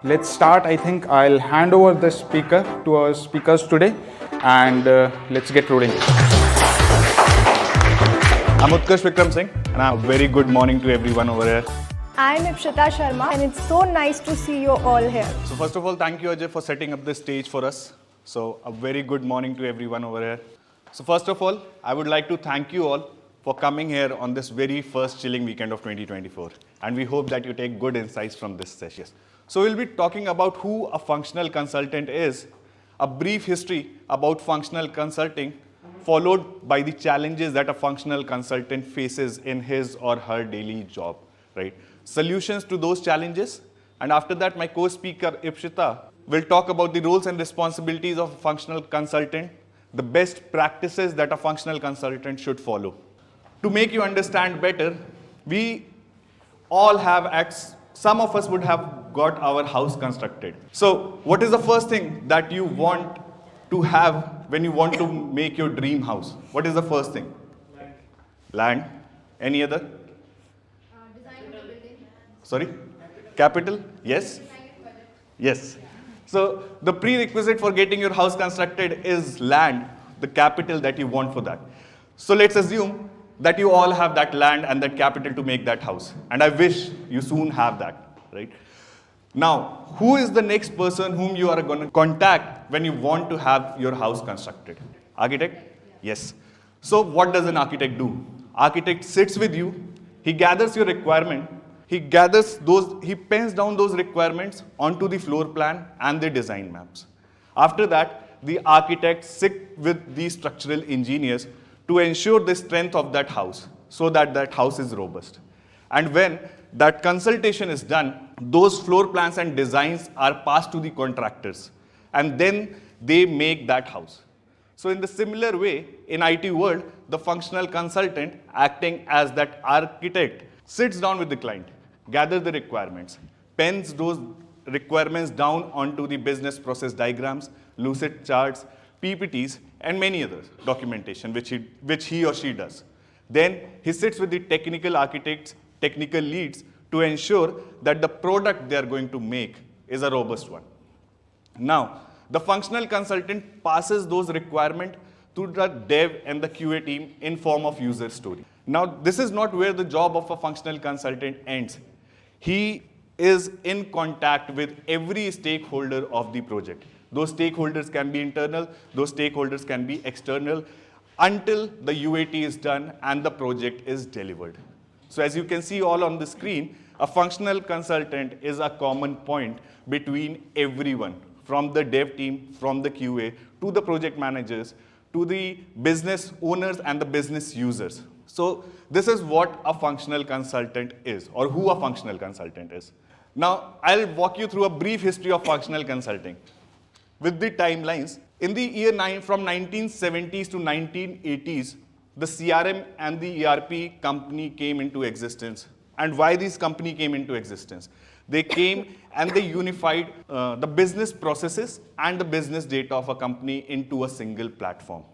Let's start. I think I'll hand over the speaker to our speakers today, and let's get rolling. I'm Utkarsh Vikram Singh, and a very good morning to everyone over here. I'm Ipshita Sharma, and it's so nice to see you all here. So first of all, thank you Ajay for setting up this stage for us. So a very good morning to everyone over here. So first of all, I would like to thank you all for coming here on this very first chilling weekend of 2024. And we hope that you take good insights from this session. So we'll be talking about who a functional consultant is, a brief history about functional consulting, followed by the challenges that a functional consultant faces in his or her daily job, right? Solutions to those challenges. And after that, my co-speaker, Ipshita, will talk about the roles and responsibilities of a functional consultant, the best practices that a functional consultant should follow. To make you understand better, we all have, some of us would have got our house constructed. So what is the first thing that you want to have when you want to make your dream house? What is the first thing? Land. Land. Any other? Design of the building. Sorry? Capital? Yes? Yes. So the prerequisite for getting your house constructed is land, the capital that you want for that. So let's assume that you all have that land and that capital to make that house. And I wish you soon have that, right? Now, who is the next person whom you are going to contact when you want to have your house constructed? Architect? Yes. So what does an architect do? Architect sits with you, he gathers your requirement, he pens down those requirements onto the floor plan and the design maps. After that, the architect sits with the structural engineers to ensure the strength of that house so that that house is robust. And when that consultation is done, those floor plans and designs are passed to the contractors, and then they make that house. So in the similar way, in IT world, the functional consultant acting as that architect sits down with the client, gathers the requirements, pens those requirements down onto the business process diagrams, lucid charts, PPTs, and many others, documentation, which he or she does. Then he sits with the technical architects, technical leads, to ensure that the product they are going to make is a robust one. Now, the functional consultant passes those requirements to the dev and the QA team in form of user story. Now, this is not where the job of a functional consultant ends. He is in contact with every stakeholder of the project. Those stakeholders can be internal, those stakeholders can be external, until the UAT is done and the project is delivered. So as you can see all on the screen, a functional consultant is a common point between everyone, from the dev team, from the QA, to the project managers, to the business owners and the business users. So this is what a functional consultant is, or who a functional consultant is. Now, I'll walk you through a brief history of functional consulting. With the timelines, in the year from 1970s to 1980s, the CRM and the ERP company came into existence. And why this company came into existence? They came and they unified the business processes and the business data of a company into a single platform.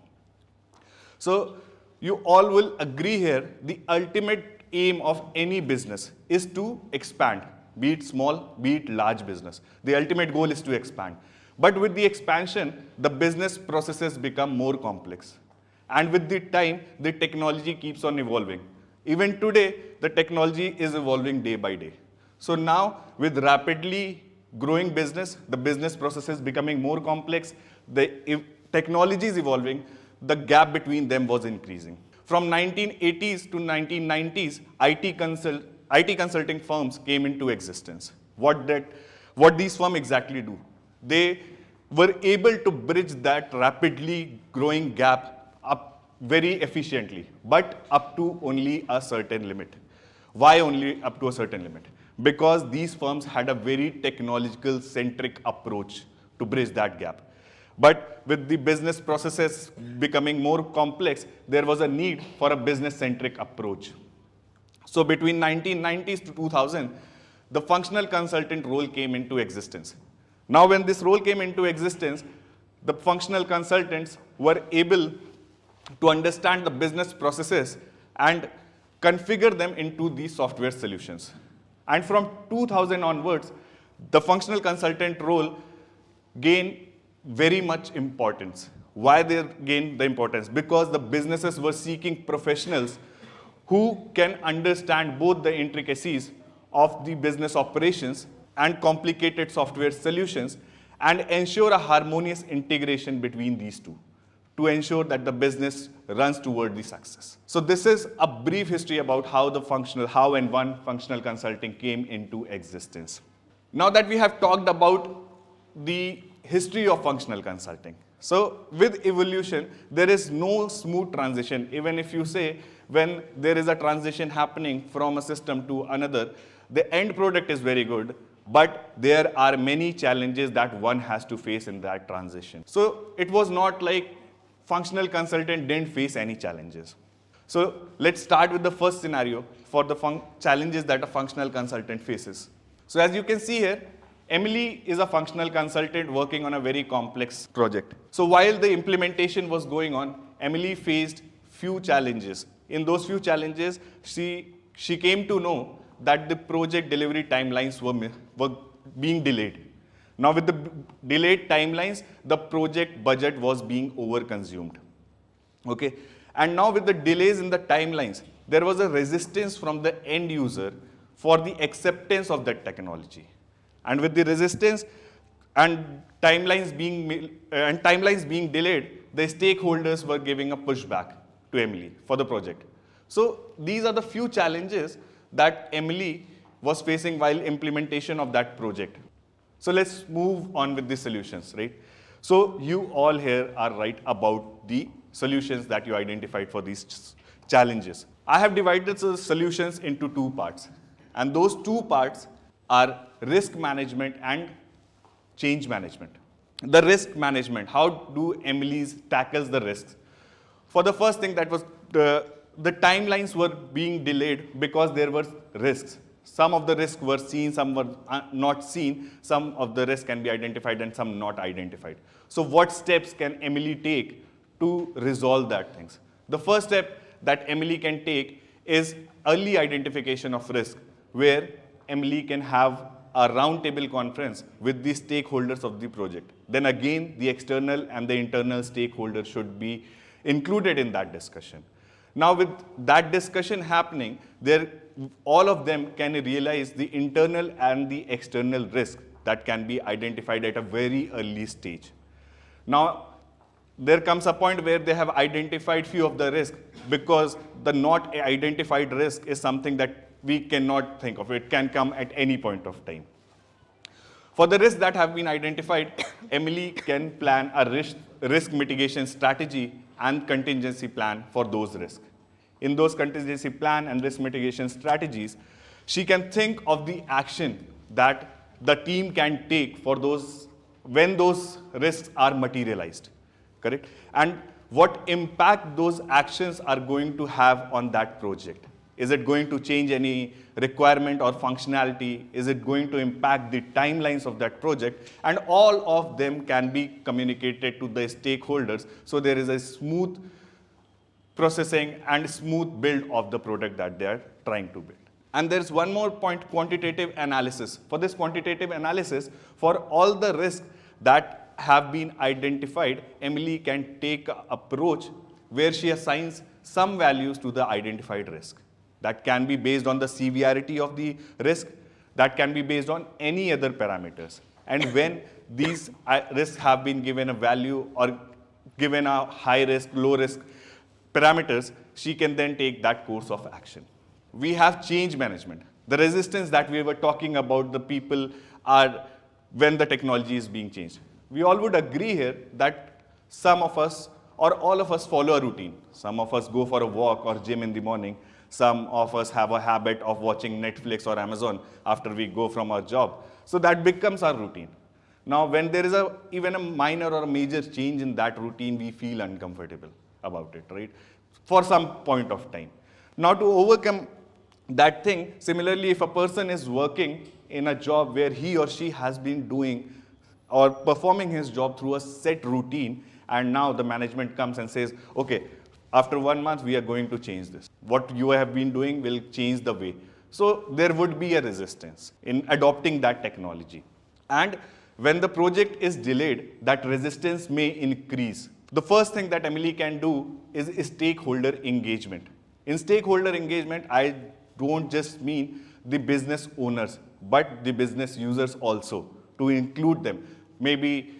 So you all will agree here, the ultimate aim of any business is to expand, be it small, be it large business. The ultimate goal is to expand. But with the expansion, the business processes become more complex. And with the time, the technology keeps on evolving. Even today, the technology is evolving day by day. So now, with rapidly growing business, the business processes becoming more complex, the technology is evolving, the gap between them was increasing. From 1980s to 1990s, IT consulting firms came into existence. What these firms exactly do? They were able to bridge that rapidly growing gap up very efficiently, but up to only a certain limit. Why only up to a certain limit? Because these firms had a very technological-centric approach to bridge that gap. But with the business processes becoming more complex, there was a need for a business-centric approach. So between 1990s to 2000, the functional consultant role came into existence. Now when this role came into existence, the functional consultants were able to understand the business processes and configure them into these software solutions. And from 2000 onwards, the functional consultant role gained very much importance. Why they gained the importance? Because the businesses were seeking professionals who can understand both the intricacies of the business operations and complicated software solutions and ensure a harmonious integration between these two to ensure that the business runs toward the success. So this is a brief history about how and when functional consulting came into existence. Now that we have talked about the history of functional consulting, so with evolution, there is no smooth transition. Even if you say when there is a transition happening from a system to another, the end product is very good, but there are many challenges that one has to face in that transition. So it was not like functional consultant didn't face any challenges. So let's start with the first scenario for the challenges that a functional consultant faces. So as you can see here, Emily is a functional consultant working on a very complex project. So while the implementation was going on, Emily faced few challenges. In those few challenges, she came to know that the project delivery timelines were being delayed. Now with the delayed timelines, the project budget was being overconsumed. Okay? And now with the delays in the timelines, there was a resistance from the end user for the acceptance of that technology. And with the resistance and timelines being delayed, the stakeholders were giving a pushback to Emily for the project. So these are the few challenges that Emily was facing while implementation of that project. So let's move on with the solutions, right? So you all here are right about the solutions that you identified for these challenges. I have divided the solutions into two parts. And those two parts are risk management and change management. The risk management, how do Emily's tackles the risks? For the first thing, that was the timelines were being delayed because there were risks. Some of the risks were seen, some were not seen. Some of the risks can be identified and some not identified. So what steps can Emily take to resolve that things? The first step that Emily can take is early identification of risk, where Emily can have a roundtable conference with the stakeholders of the project. Then again, the external and the internal stakeholders should be included in that discussion. Now with that discussion happening, all of them can realize the internal and the external risk that can be identified at a very early stage. Now, there comes a point where they have identified few of the risks, because the not identified risk is something that we cannot think of. It can come at any point of time. For the risks that have been identified, Emily can plan a risk mitigation strategy and contingency plan for those risks. In those contingency plan and risk mitigation strategies, she can think of the action that the team can take for those when those risks are materialized, correct? And what impact those actions are going to have on that project. Is it going to change any requirement or functionality? Is it going to impact the timelines of that project? And all of them can be communicated to the stakeholders, so there is a smooth processing and smooth build of the product that they are trying to build. And there's one more point, quantitative analysis. For this quantitative analysis, for all the risks that have been identified, Emily can take an approach where she assigns some values to the identified risk. That can be based on the severity of the risk, that can be based on any other parameters. And when these risks have been given a value or given a high risk, low risk parameters, she can then take that course of action. We have change management. The resistance that we were talking about, the people are when the technology is being changed. We all would agree here that some of us or all of us follow a routine. Some of us go for a walk or gym in the morning. Some of us have a habit of watching Netflix or Amazon after we go from our job. So that becomes our routine. Now, when there is even a minor or a major change in that routine, we feel uncomfortable about it, right? For some point of time. Now, to overcome that thing, similarly, if a person is working in a job where he or she has been doing or performing his job through a set routine, and now the management comes and says, okay, after 1 month, we are going to change this. What you have been doing will change the way. So there would be a resistance in adopting that technology. And when the project is delayed, that resistance may increase. The first thing that Emily can do is stakeholder engagement. In stakeholder engagement, I don't just mean the business owners, but the business users also, to include them. Maybe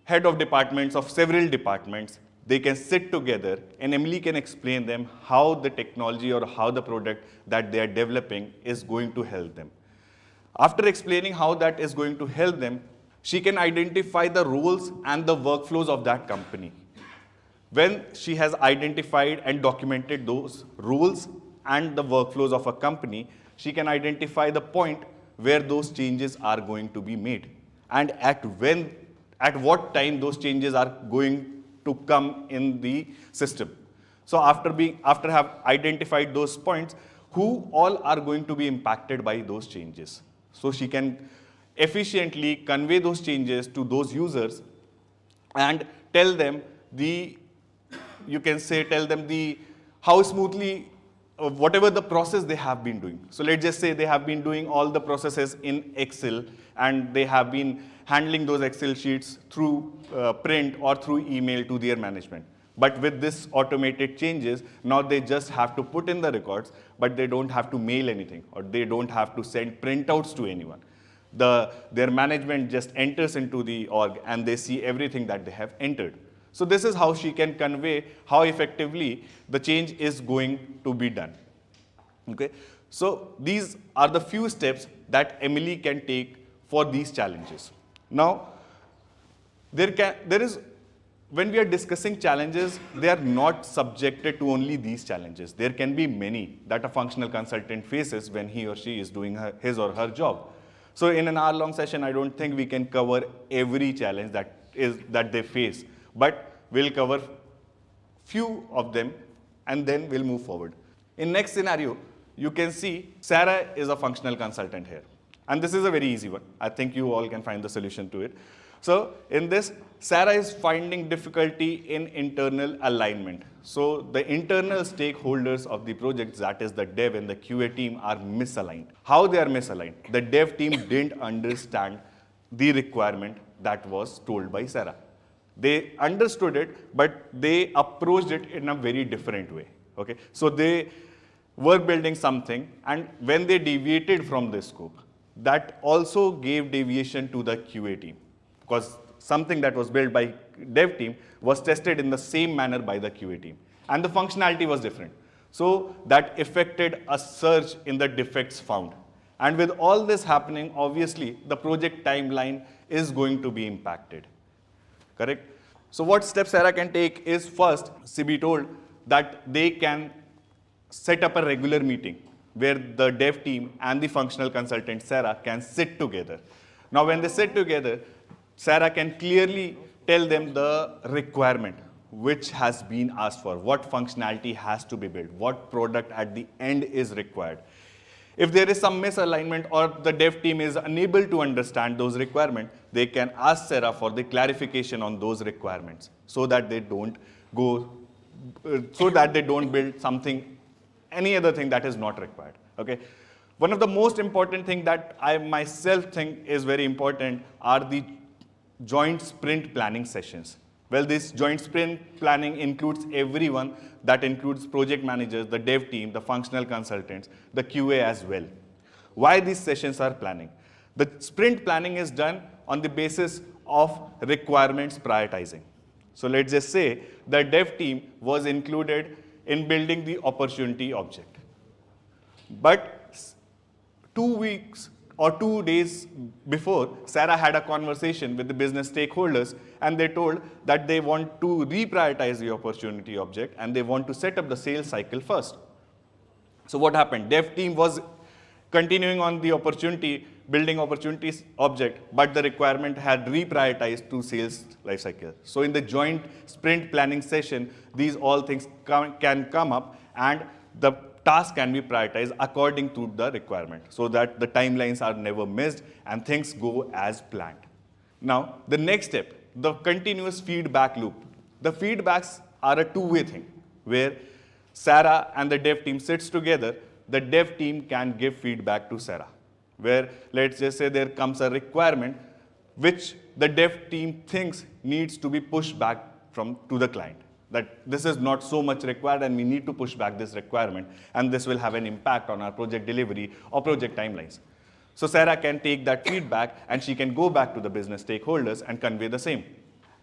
head of departments of several departments, they can sit together and Emily can explain them how the technology or how the product that they are developing is going to help them. After explaining how that is going to help them, she can identify the roles and the workflows of that company. When she has identified and documented those roles and the workflows of a company, she can identify the point where those changes are going to be made and at what time those changes are going to come in the system. So after have identified those points, who all are going to be impacted by those changes. So she can efficiently convey those changes to those users and tell them how smoothly whatever the process they have been doing. So let's just say they have been doing all the processes in Excel and they have been handling those Excel sheets through print or through email to their management. But with this automated changes, now they just have to put in the records, but they don't have to mail anything or they don't have to send printouts to anyone. Their management just enters into the org and they see everything that they have entered. So this is how she can convey how effectively the change is going to be done. Okay? So these are the few steps that Emily can take for these challenges. Now, when we are discussing challenges, they are not subjected to only these challenges. There can be many that a functional consultant faces when he or she is doing his or her job. So in an hour-long session, I don't think we can cover every challenge that they face, but we'll cover few of them and then we'll move forward. In next scenario, you can see Sarah is a functional consultant here. And this is a very easy one. I think you all can find the solution to it. So in this, Sarah is finding difficulty in internal alignment. So the internal stakeholders of the project, that is the dev and the QA team, are misaligned. How they are misaligned? The dev team didn't understand the requirement that was told by Sarah. They understood it, but they approached it in a very different way. Okay? So they were building something, and when they deviated from this scope, that also gave deviation to the QA team, because something that was built by dev team was tested in the same manner by the QA team, and the functionality was different. So that affected a surge in the defects found. And with all this happening, obviously, the project timeline is going to be impacted. Correct? So what steps Sarah can take is, first, Sibi told that they can set up a regular meeting where the dev team and the functional consultant, Sarah, can sit together. Now, when they sit together, Sarah can clearly tell them the requirement which has been asked for, what functionality has to be built, what product at the end is required. If there is some misalignment or the dev team is unable to understand those requirements, they can ask Sarah for the clarification on those requirements so that they don't build something, any other thing that is not required. Okay? One of the most important things that I myself think is very important are the joint sprint planning sessions. Well, this joint sprint planning includes everyone. That includes project managers, the dev team, the functional consultants, the QA as well. Why these sessions are planning? The sprint planning is done on the basis of requirements prioritizing. So let's just say the dev team was included in building the opportunity object. But 2 weeks or 2 days before, Sarah had a conversation with the business stakeholders, and they told that they want to reprioritize the opportunity object and they want to set up the sales cycle first. So what happened? Dev team was continuing on the building opportunities object, but the requirement had reprioritized to sales lifecycle. So in the joint sprint planning session, these all things can come up, and the task can be prioritized according to the requirement so that the timelines are never missed and things go as planned. Now, the next step, the continuous feedback loop. The feedbacks are a two-way thing where Sarah and the dev team sits together the dev team can give feedback to Sarah, where let's just say there comes a requirement which the dev team thinks needs to be pushed back to the client. That this is not so much required and we need to push back this requirement, and this will have an impact on our project delivery or project timelines. So Sarah can take that feedback and she can go back to the business stakeholders and convey the same.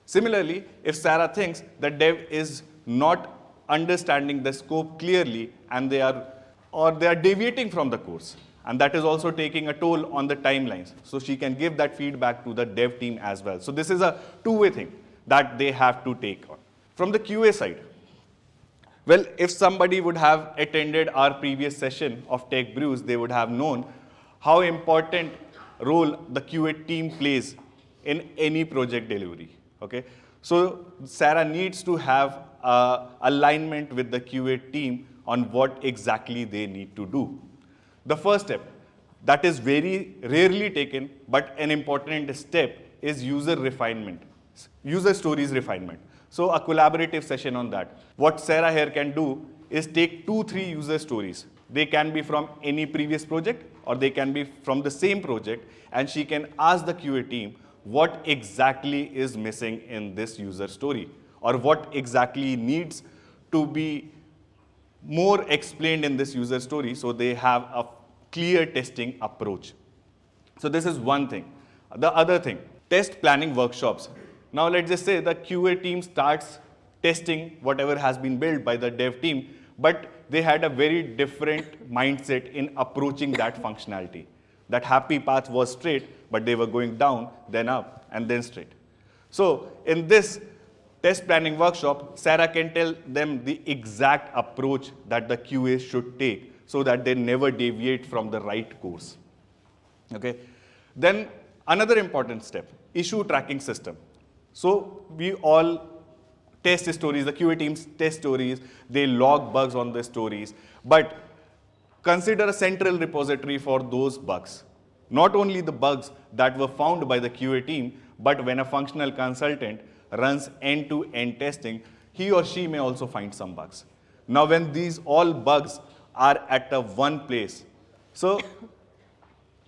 Similarly, if Sarah thinks that dev is not understanding the scope clearly and they are deviating from the course, and that is also taking a toll on the timelines, so she can give that feedback to the dev team as well. So this is a two-way thing that they have to take on. From the QA side, well, if somebody would have attended our previous session of Tech Brews, they would have known how important role the QA team plays in any project delivery. Okay? So Sarah needs to have alignment with the QA team on what exactly they need to do. The first step, that is very rarely taken, but an important step, is user refinement, user stories refinement. So a collaborative session on that. What Sarah here can do is take 2-3 user stories. They can be from any previous project or they can be from the same project, and she can ask the QA team what exactly is missing in this user story, or what exactly needs to be more explained in this user story, so they have a clear testing approach. So this is one thing. The other thing, test planning workshops. Now let's just say the QA team starts testing whatever has been built by the dev team, but they had a very different mindset in approaching that functionality. That happy path was straight, but they were going down, then up, and then straight. So in this test planning workshop, Sarah can tell them the exact approach that the QA should take so that they never deviate from the right course. Okay? Then another important step, issue tracking system. So we all test stories, the QA teams test stories, they log bugs on the stories, but consider a central repository for those bugs. Not only the bugs that were found by the QA team, but when a functional consultant runs end-to-end testing, he or she may also find some bugs. Now when these all bugs are at one place, so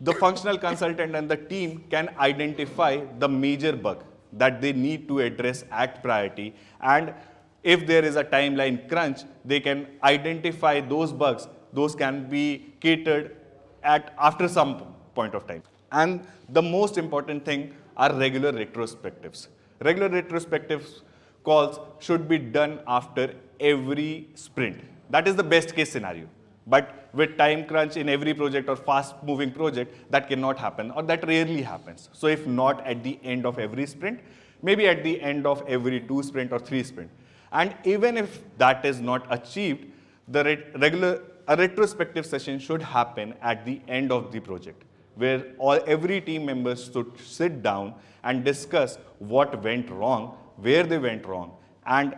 the functional consultant and the team can identify the major bug that they need to address at priority, and if there is a timeline crunch, they can identify those bugs. Those can be catered at after some point of time. And the most important thing are regular retrospectives. Regular retrospectives calls should be done after every sprint. That is the best case scenario. But with time crunch in every project or fast moving project, that cannot happen, or that rarely happens. So if not at the end of every sprint, maybe at the end of every 2 sprint or 3 sprint. And even if that is not achieved, the a retrospective session should happen at the end of the project, where every team members should sit down and discuss what went wrong, where they went wrong, and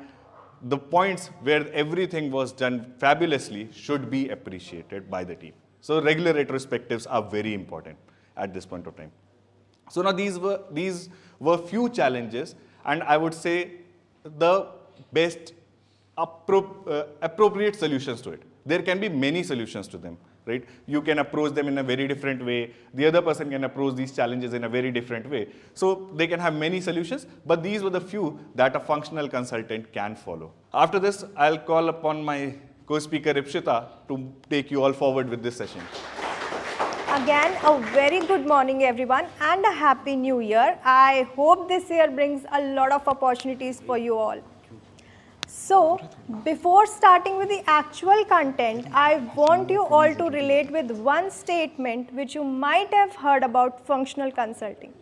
the points where everything was done fabulously should be appreciated by the team. So regular retrospectives are very important at this point of time. So now these were few challenges, and I would say the best appropriate solutions to it. There can be many solutions to them, right? You can approach them in a very different way. The other person can approach these challenges in a very different way. So they can have many solutions, but these were the few that a functional consultant can follow. After this, I'll call upon my co-speaker Ipshita to take you all forward with this session. Again, a very good morning everyone and a happy new year. I hope this year brings a lot of opportunities for you all. So, before starting with the actual content, I want you all to relate with one statement which you might have heard about functional consulting.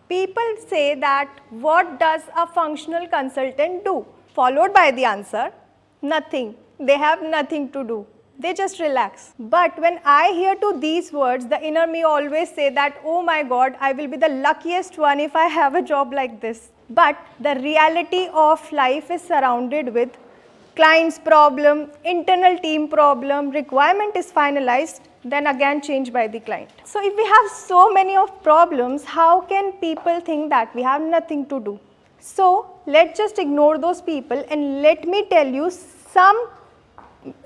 People say that, what does a functional consultant do? Followed by the answer, nothing. They have nothing to do. They just relax. But when I hear to these words, the inner me always say that, oh my God, I will be the luckiest one if I have a job like this. But the reality of life is surrounded with client's problem, internal team problem, requirement is finalized, then again changed by the client. So if we have so many of problems, how can people think that we have nothing to do? So let's just ignore those people and let me tell you some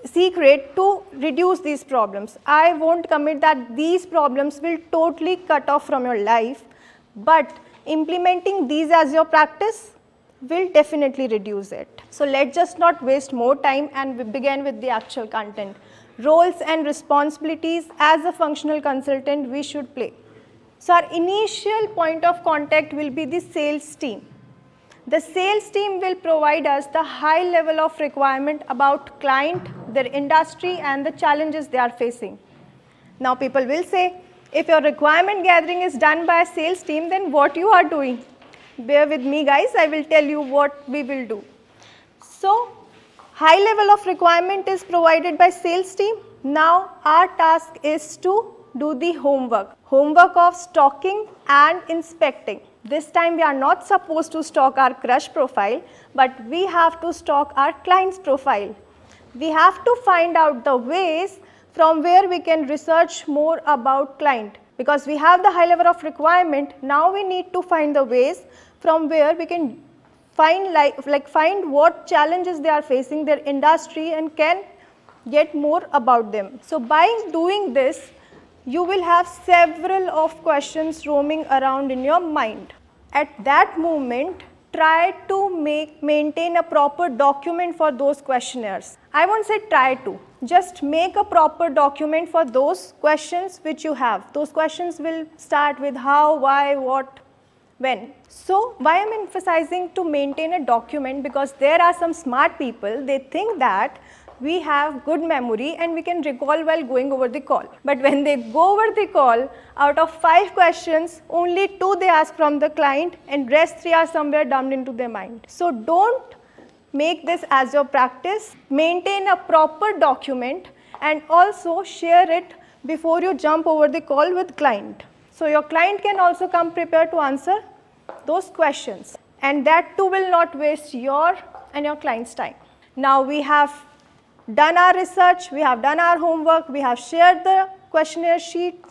secret to reduce these problems. I won't commit that these problems will totally cut off from your life, but implementing these as your practice will definitely reduce it. So let's just not waste more time and we begin with the actual content. Roles and responsibilities as a functional consultant we should play. So our initial point of contact will be the sales team. The sales team will provide us the high level of requirement about client, their industry and the challenges they are facing. Now people will say, if your requirement gathering is done by a sales team, then what you are doing? Bear with me guys, I will tell you what we will do. So high level of requirement is provided by sales team. Now our task is to do the homework of stocking and inspecting. This time we are not supposed to stock our crush profile, but we have to stock our client's profile. We have to find out the ways from where we can research more about client. Because we have the high level of requirement, now we need to find the ways from where we can find find what challenges they are facing, their industry, and can get more about them. So by doing this, you will have several of questions roaming around in your mind. At that moment, try to maintain a proper document for those questionnaires. I won't say try to, just make a proper document for those questions which you have. Those questions will start with how, why, what, when. So why I'm emphasizing to maintain a document, because there are some smart people, they think that we have good memory and we can recall while going over the call. But when they go over the call, out of 5 questions, only 2 they ask from the client and rest 3 are somewhere dumped into their mind. So don't make this as your practice. Maintain a proper document and also share it before you jump over the call with client. So your client can also come prepared to answer those questions. And that too will not waste your and your client's time. Now we have done our research, we have done our homework, we have shared the questionnaire sheet.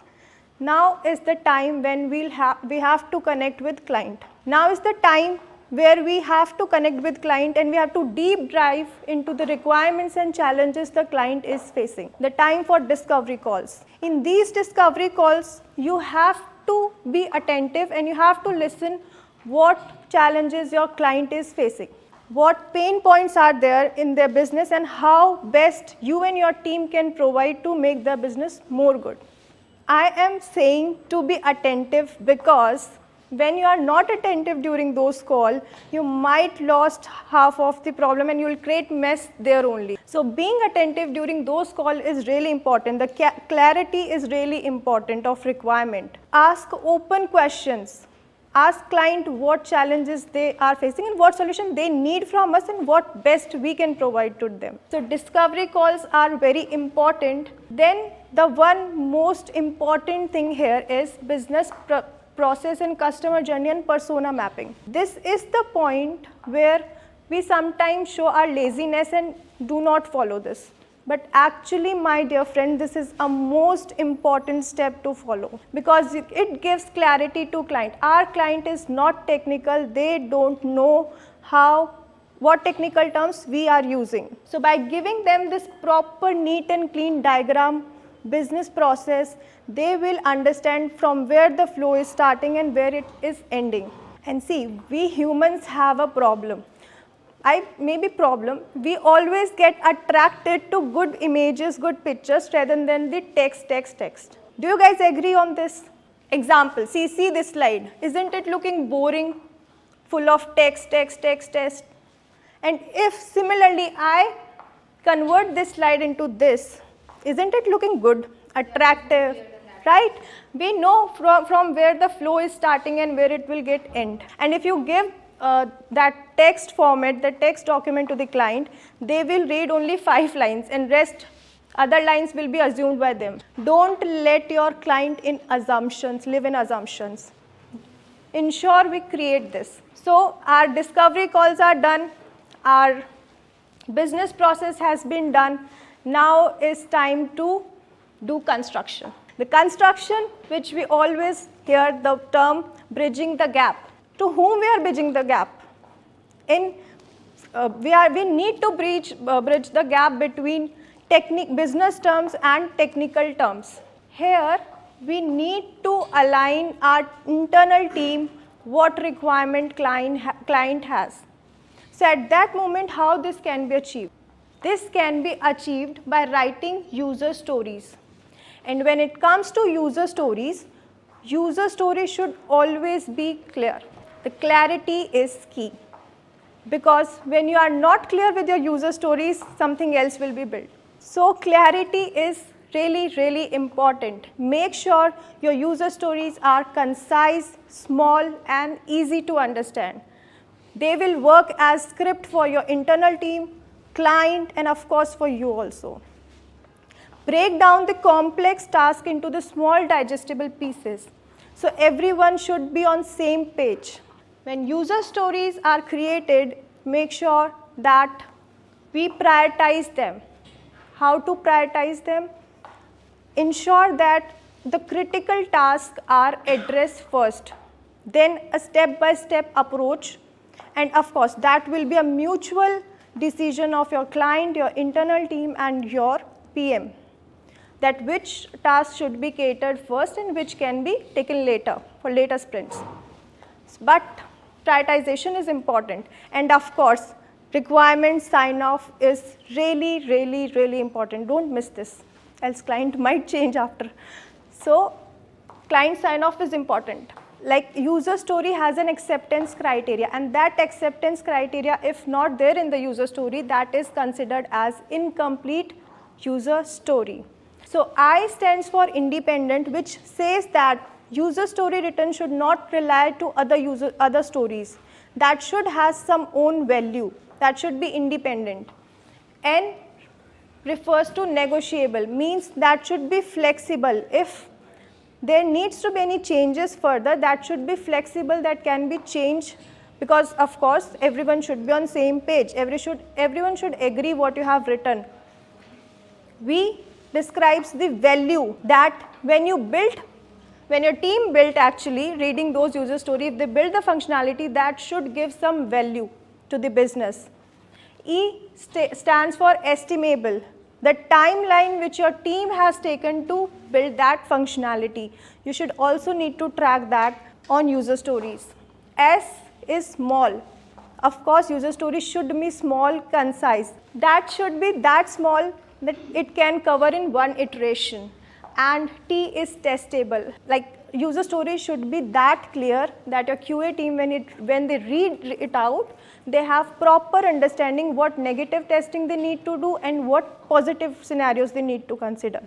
Now is the time when we have to connect with client. Now is the time where we have to connect with client and we have to deep dive into the requirements and challenges the client is facing. The time for discovery calls. In these discovery calls, you have to be attentive and you have to listen what challenges your client is facing. What pain points are there in their business and how best you and your team can provide to make their business more good. I am saying to be attentive because when you are not attentive during those calls, you might lost half of the problem and you will create mess there only. So being attentive during those calls is really important. The clarity is really important of requirement. Ask open questions. Ask client what challenges they are facing and what solution they need from us and what best we can provide to them. So discovery calls are very important. Then the one most important thing here is business process and customer journey and persona mapping. This is the point where we sometimes show our laziness and do not follow this. But actually, my dear friend, this is a most important step to follow because it gives clarity to client. Our client is not technical. They don't know what technical terms we are using. So by giving them this proper neat and clean diagram, business process, they will understand from where the flow is starting and where it is ending. And see, we humans have a problem. We always get attracted to good images, good pictures rather than the text. Do you guys agree on this? Example, see this slide. Isn't it looking boring? Full of text. And if similarly I convert this slide into this, isn't it looking good, attractive, right? We know from where the flow is starting and where it will get end. And if you give that text format, the text document to the client, they will read only 5 lines and rest other lines will be assumed by them. Don't let your client live in assumptions. Ensure we create this. So our discovery calls are done, our business process has been done. Now is time to do construction. The construction, which we always hear the term bridging the gap. To whom we are bridging the gap? We need to bridge the gap between business terms and technical terms. Here, we need to align our internal team what requirement client has. So at that moment, how this can be achieved? This can be achieved by writing user stories. And when it comes to user stories should always be clear. The clarity is key. Because when you are not clear with your user stories, something else will be built. So clarity is really, really important. Make sure your user stories are concise, small, and easy to understand. They will work as script for your internal team, client, and of course for you also. Break down the complex task into the small digestible pieces. So everyone should be on same page. When user stories are created, make sure that we prioritize them. How to prioritize them? Ensure that the critical tasks are addressed first, then a step-by-step approach, and of course that will be a mutual decision of your client, your internal team, and your PM, that which task should be catered first and which can be taken later for later sprints. But prioritization is important, and of course requirement sign-off is really, really, really important. Don't miss this, else client might change after. So client sign-off is important. Like user story has an acceptance criteria, and that acceptance criteria, if not there in the user story, that is considered as incomplete user story. So I stands for independent, which says that user story written should not rely to other stories. That should have some own value. That should be independent. N refers to negotiable, means that should be flexible. If there needs to be any changes further, that should be flexible, that can be changed, because of course everyone should be on same page. Everyone should agree what you have written. V describes the value that when your team built actually, reading those user stories, if they build the functionality, that should give some value to the business. E stands for estimable, the timeline which your team has taken to build that functionality. You should also need to track that on user stories. S is small. Of course, user stories should be small, concise. That should be that small that it can cover in one iteration. And T is testable. Like user story should be that clear that your QA team, when they read it out, they have proper understanding what negative testing they need to do and what positive scenarios they need to consider.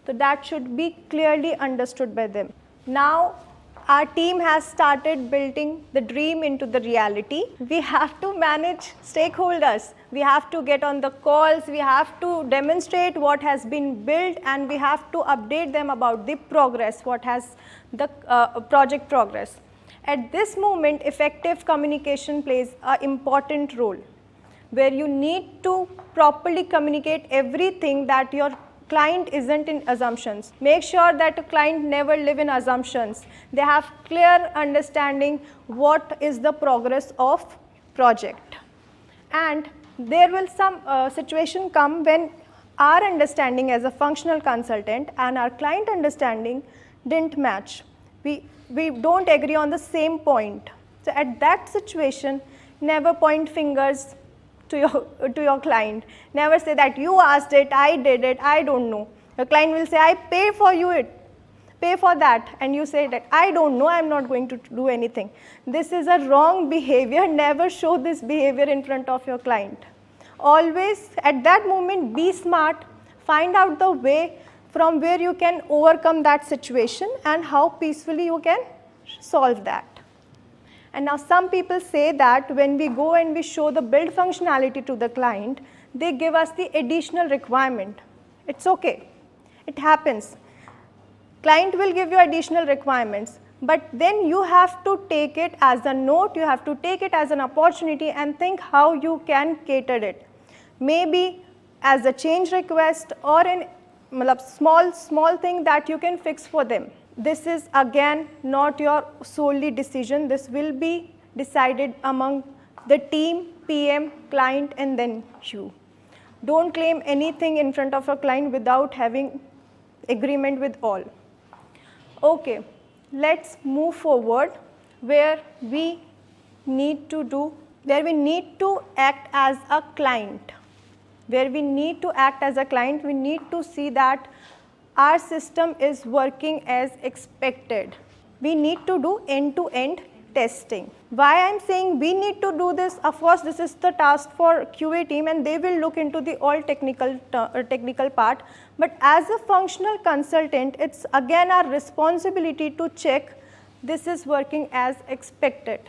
So that should be clearly understood by them. Now our team has started building the dream into the reality. We have to manage stakeholders. We have to get on the calls. We have to demonstrate what has been built, and we have to update them about the progress, what has the project progress. At this moment, effective communication plays an important role, where you need to properly communicate everything, that your client isn't in assumptions. Make sure that the client never live in assumptions. They have clear understanding what is the progress of project. And there will some situation come when our understanding as a functional consultant and our client understanding didn't match. We don't agree on the same point. So at that situation, never point fingers to your client. Never say that you asked it, I did it, I don't know. Your client will say, I pay for that, and you say that I don't know, I'm not going to do anything. This is a wrong behavior. Never show this behavior in front of your client. Always at that moment be smart, find out the way from where you can overcome that situation and how peacefully you can solve that. And now some people say that when we go and we show the build functionality to the client, they give us the additional requirement. It's okay. It happens. Client will give you additional requirements, but then you have to take it as a note, you have to take it as an opportunity and think how you can cater it. Maybe as a change request or a small thing that you can fix for them. This is again not your solely decision. This will be decided among the team, PM, client, and then you. Don't claim anything in front of a client without having agreement with all. Okay, let's move forward where we need to act as a client. Where we need to act as a client, we need to see that our system is working as expected. We need to do end-to-end testing. Why I'm saying we need to do this? Of course, this is the task for QA team and they will look into the all technical part. But as a functional consultant, it's again our responsibility to check this is working as expected.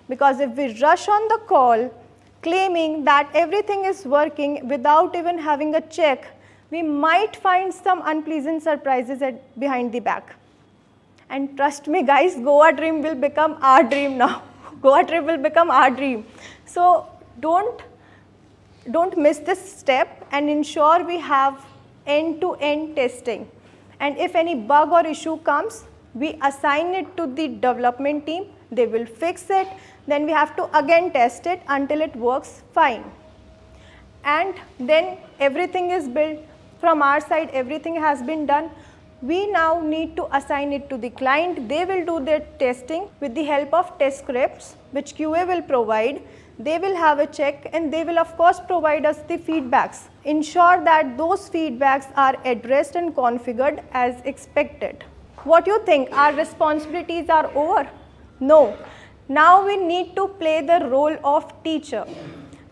Because if we rush on the call, claiming that everything is working without even having a check, we might find some unpleasant surprises behind the back. And trust me guys, Goa dream will become our dream now. Goa trip will become our dream. So don't miss this step and ensure we have end-to-end testing. And if any bug or issue comes, we assign it to the development team. They will fix it. Then we have to again test it until it works fine. And then everything is built from our side, everything has been done. We now need to assign it to the client. They will do their testing with the help of test scripts, which QA will provide. They will have a check and they will of course provide us the feedbacks. Ensure that those feedbacks are addressed and configured as expected. What do you think? Our responsibilities are over? No. Now we need to play the role of teacher.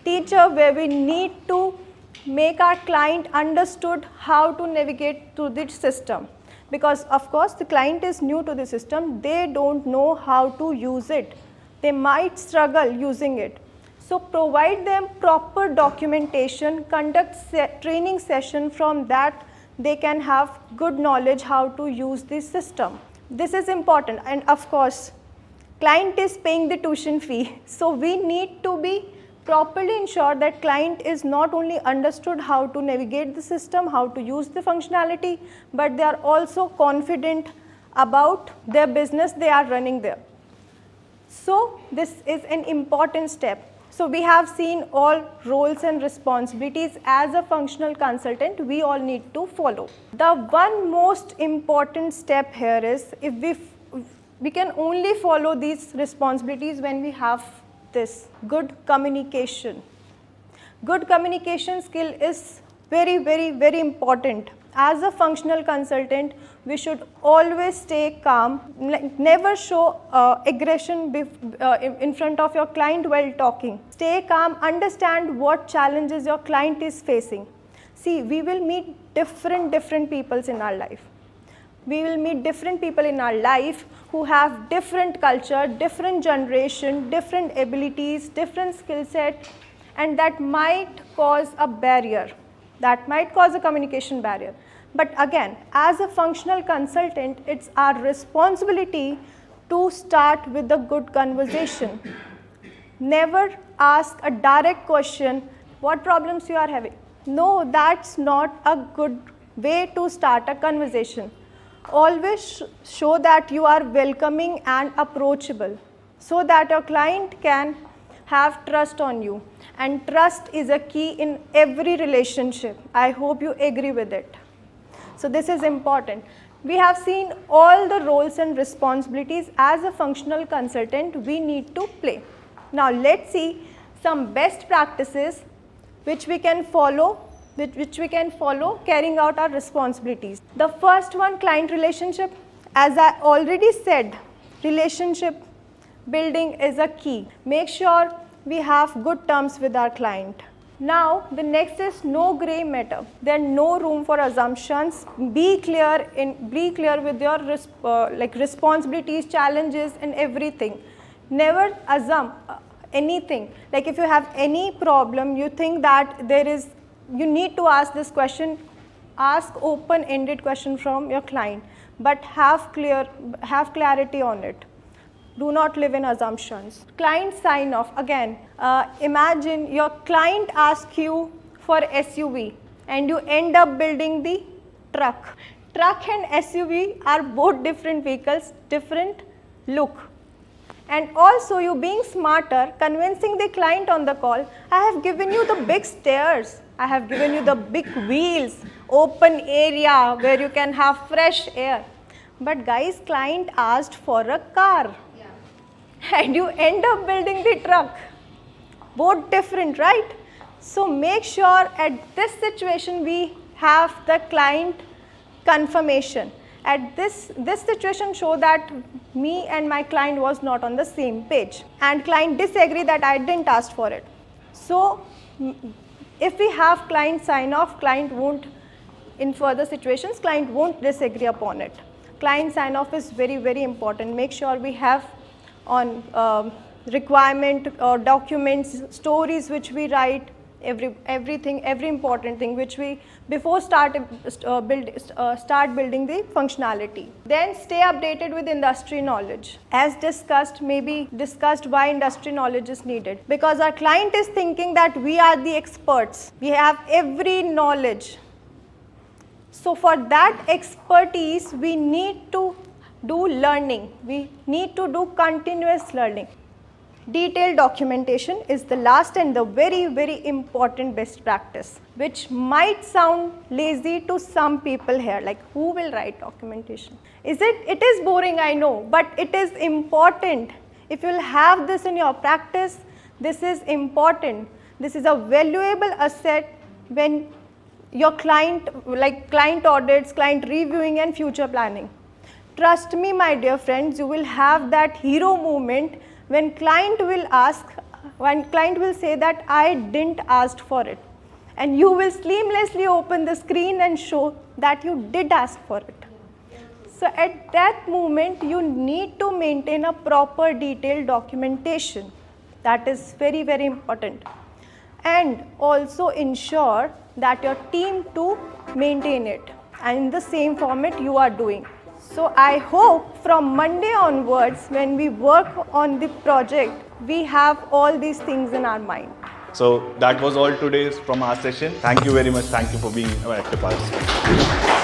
Teacher, where we need to make our client understood how to navigate through the system. Because of course the client is new to the system, they don't know how to use it. They might struggle using it. So provide them proper documentation, conduct training session, from that they can have good knowledge how to use the system. This is important, and of course client is paying the tuition fee. So we need to be properly ensure that client is not only understood how to navigate the system, how to use the functionality, but they are also confident about their business they are running there. So this is an important step. So we have seen all roles and responsibilities as a functional consultant we all need to follow. The one most important step here is if we can only follow these responsibilities when we have this good communication. Good communication skill is very, very, very important. As a functional consultant, we should always stay calm, never show aggression in front of your client while talking. Stay calm, understand what challenges your client is facing. See, we will meet different peoples in our life. We will meet different people in our life who have different culture, different generation, different abilities, different skill set, and that might cause a barrier. That might cause a communication barrier. But again, as a functional consultant, it's our responsibility to start with a good conversation. Never ask a direct question, what problems you are having? No, that's not a good way to start a conversation. Always show that you are welcoming and approachable so that your client can have trust on you. And trust is a key in every relationship. I hope you agree with it. So this is important. We have seen all the roles and responsibilities as a functional consultant we need to play. Now let's see some best practices which we can follow carrying out our responsibilities. The first one, client relationship. As I already said, relationship building is a key. Make sure we have good terms with our client. Now the next is no gray matter. There no room for assumptions. Be clear with your responsibilities, challenges, and everything. Never assume anything. Like if you have any problem, you think that you need to ask this question, ask open-ended question from your client, but have clarity on it. Do not live in assumptions. Client sign off. Again, imagine your client asks you for SUV and you end up building the truck. Truck and SUV are both different vehicles, different look. And also you being smarter, convincing the client on the call, I have given you the big stairs. I have given you the big wheels, open area where you can have fresh air. But guys, client asked for a car. And you end up building the truck. Both different, right? So make sure at this situation we have the client confirmation. At this situation show that me and my client was not on the same page. And client disagree that I didn't ask for it. So if we have client sign off, client won't, in further situations, client won't disagree upon it. Client sign off is very, very important. Make sure we have on requirement or documents, stories which we write, everything, every important thing which we before start building the functionality. Then stay updated with industry knowledge. As discussed, maybe discussed why industry knowledge is needed. Because our client is thinking that we are the experts. We have every knowledge. So for that expertise, we need to do learning. We need to do continuous learning. Detailed documentation is the last and the very, very important best practice, which might sound lazy to some people here, like who will write documentation? It is boring, I know, but it is important. If you will have this in your practice, this is important. This is a valuable asset when your client, like client audits, client reviewing and future planning. Trust me, my dear friends, you will have that hero moment when client will say that I didn't ask for it. And you will seamlessly open the screen and show that you did ask for it. So at that moment, you need to maintain a proper detailed documentation. That is very, very important. And also ensure that your team too maintain it. And in the same format you are doing. So I hope from Monday onwards, when we work on the project, we have all these things in our mind. So that was all today from our session. Thank you very much. Thank you for being an active participant.